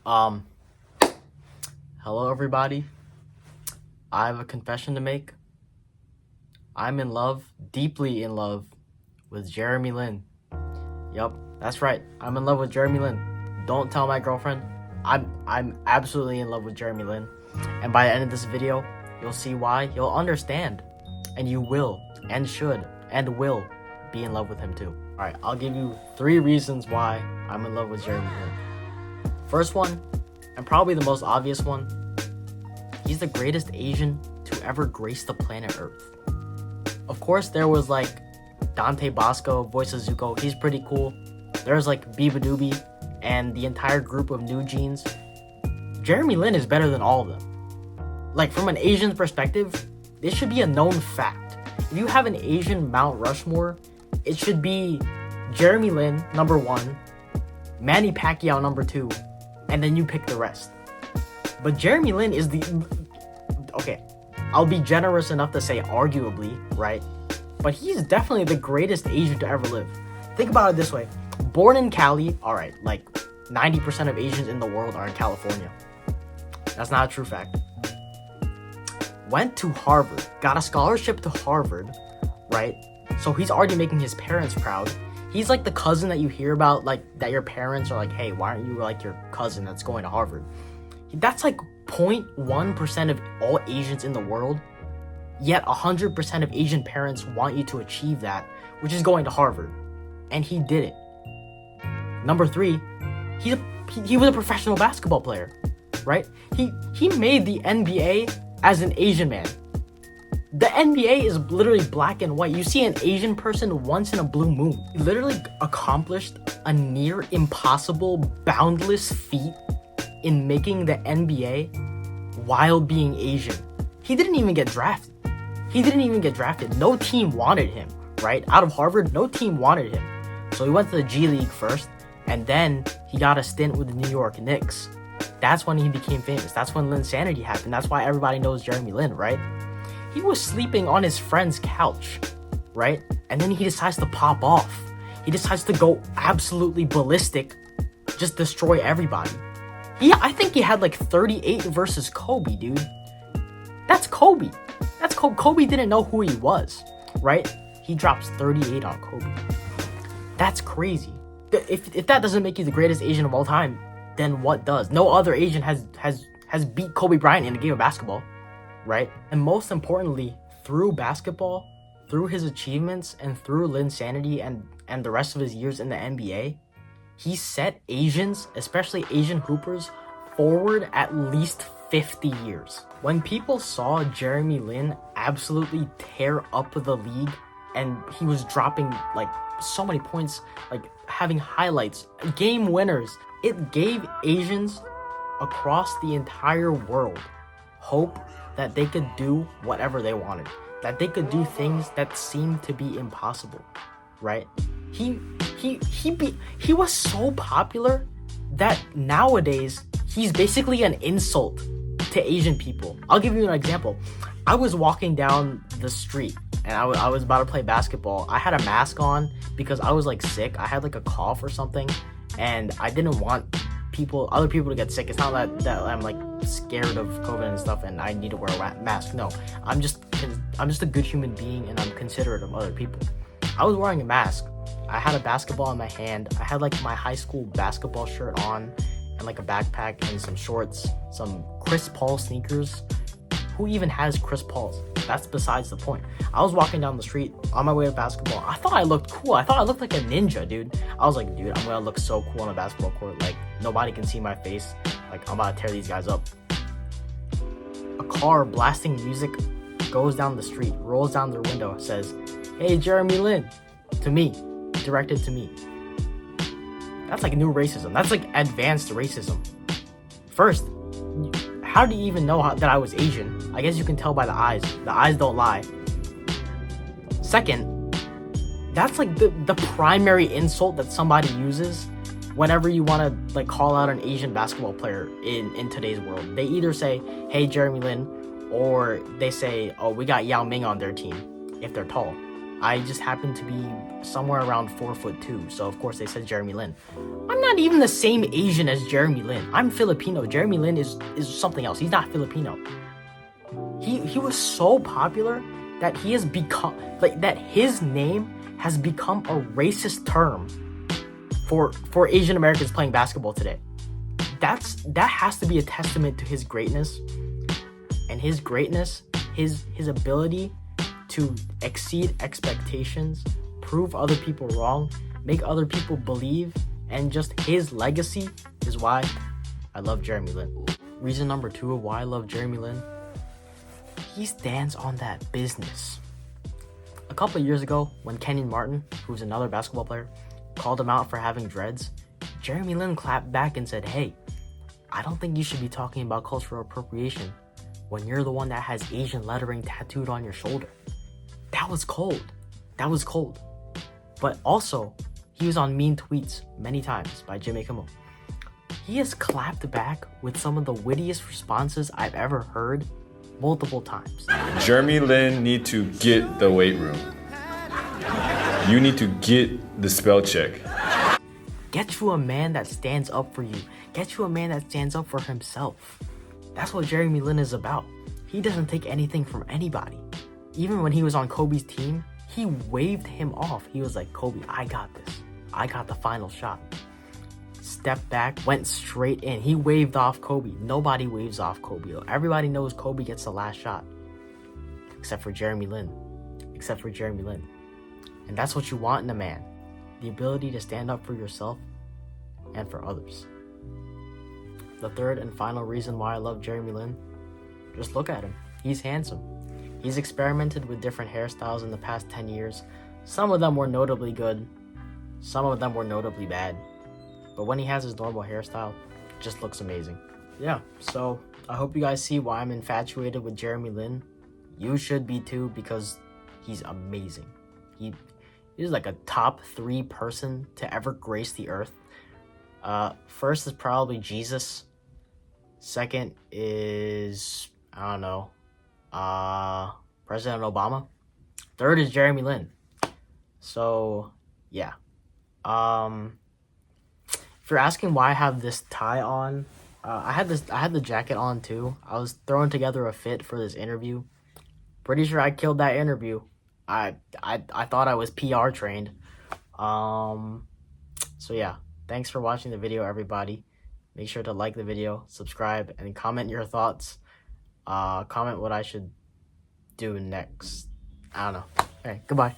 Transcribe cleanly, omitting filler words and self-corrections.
Um, Hello everybody. I have a confession to make. I'm in love, deeply in love, with Jeremy Lin. Yup, that's right. I'm in love with Jeremy Lin. Don't tell my girlfriend. I'm absolutely in love with Jeremy Lin. And by the end of this video, you'll see why. You'll understand. And you will, and should, and will be in love with him too. Alright, I'll give you 3 reasons why I'm in love with Jeremy Lin. First one, and probably the most obvious one, he's the greatest Asian to ever grace the planet Earth. Of course, there was like Dante Bosco, Voice of Zuko, he's pretty cool. There's like Biba Doobie and the entire group of New Jeans. Jeremy Lin is better than all of them. Like, from an Asian perspective, this should be a known fact. If you have an Asian Mount Rushmore, it should be Jeremy Lin, number 1, Manny Pacquiao, number 2, and then you pick the rest. But Jeremy Lin is the... Okay, I'll be generous enough to say arguably, right? But he's definitely the greatest Asian to ever live. Think about it this way. Born in Cali, alright, like 90% of Asians in the world are in California. That's not a true fact. Went to Harvard, got a scholarship to Harvard, right? So he's already making his parents proud. He's like the cousin that you hear about, like, that your parents are like, hey, why aren't you like your cousin that's going to Harvard? That's like 0.1% of all Asians in the world, yet 100% of Asian parents want you to achieve that, which is going to Harvard. And he did it. Number 3, he was a professional basketball player, right? He made the NBA as an Asian man. The NBA is literally black and white. You see an Asian person once in a blue moon. He literally accomplished a near impossible, boundless feat in making the NBA while being Asian. He didn't even get drafted. No team wanted him, right? Out of Harvard, no team wanted him. So he went to the G League first, and then he got a stint with the New York Knicks. That's when he became famous. That's when Linsanity happened. That's why everybody knows Jeremy Lin, right? He was sleeping on his friend's couch, right? And then he decides to pop off. He decides to go absolutely ballistic, just destroy everybody. I think he had like 38 versus Kobe, dude. That's Kobe. Kobe didn't know who he was, right? He drops 38 on Kobe. That's crazy. If that doesn't make you the greatest Asian of all time, then what does? No other Asian has beat Kobe Bryant in a game of basketball, right? And most importantly, through basketball, through his achievements, and through Linsanity and the rest of his years in the NBA, he set Asians, especially Asian hoopers, forward at least 50 years. When people saw Jeremy Lin absolutely tear up the league, and he was dropping like so many points, like having highlights, game winners, it gave Asians across the entire world hope that they could do whatever they wanted, that they could do things that seemed to be impossible, right? He was so popular that nowadays he's basically an insult to Asian people. I'll give you an example. I was walking down the street and I was about to play basketball. I had a mask on because I was like sick. I had like a cough or something, and I didn't want other people to get sick. It's not that I'm like scared of COVID and stuff and I need to wear a mask. No, I'm just a good human being and I'm considerate of other people. I was wearing a mask. I had a basketball in my hand. I had like my high school basketball shirt on and like a backpack and some shorts, some Chris Paul sneakers. Who even has Chris Paul's? That's besides the point. I was walking down the street on my way to basketball. I thought I looked cool. I thought I looked like a ninja, dude. I was like, dude, I'm gonna look so cool on a basketball court. Like, nobody can see my face. Like, I'm about to tear these guys up. A car blasting music goes down the street, rolls down their window, says, "Hey, Jeremy Lin," to me, directed to me. That's like new racism. That's like advanced racism. First, how do you even know that I was Asian? I guess you can tell by the eyes. The eyes don't lie. Second, that's like the primary insult that somebody uses whenever you want to like call out an Asian basketball player in today's world. They either say, "Hey, Jeremy Lin," or they say, "Oh, we got Yao Ming on their team," if they're tall. I just happen to be somewhere around 4'2", so of course they said Jeremy Lin. I'm not even the same Asian as Jeremy Lin. I'm Filipino. Jeremy Lin is something else. He's not Filipino. He was so popular that he has become that his name has become a racist term for Asian Americans playing basketball today. That has to be a testament to his greatness, and his ability to exceed expectations, prove other people wrong, make other people believe, and just his legacy is why I love Jeremy Lin. Reason number 2 of why I love Jeremy Lin, he stands on that business. A couple of years ago, when Kenyon Martin, who's another basketball player, called him out for having dreads, Jeremy Lin clapped back and said, "Hey, I don't think you should be talking about cultural appropriation when you're the one that has Asian lettering tattooed on your shoulder." That was cold. But also, he was on mean tweets many times by Jimmy Kimmel. He has clapped back with some of the wittiest responses I've ever heard multiple times. Jeremy Lin need to get the weight room. You need to get the spell check. Get you a man that stands up for you. Get you a man that stands up for himself. That's what Jeremy Lin is about. He doesn't take anything from anybody. Even when he was on Kobe's team, he waved him off. He was like, "Kobe, I got this. I got the final shot." Stepped back, went straight in. He waved off Kobe. Nobody waves off Kobe. Everybody knows Kobe gets the last shot. Except for Jeremy Lin. And that's what you want in a man. The ability to stand up for yourself and for others. The third and final reason why I love Jeremy Lin, just look at him. He's handsome. He's experimented with different hairstyles in the past 10 years. Some of them were notably good. Some of them were notably bad. But when he has his normal hairstyle, it just looks amazing. Yeah, so I hope you guys see why I'm infatuated with Jeremy Lin. You should be too, because he's amazing. He's like a top 3 person to ever grace the earth. First is probably Jesus. Second is, I don't know, President Obama. Third is Jeremy Lin. So, yeah. If you're asking why I have this tie on, I had the jacket on too. I was throwing together a fit for this interview. Pretty sure I killed that interview. I thought I was PR trained. So yeah, thanks for watching the video, everybody. Make sure to like the video, subscribe, and comment your thoughts. Comment what I should do next. I don't know. Okay, goodbye.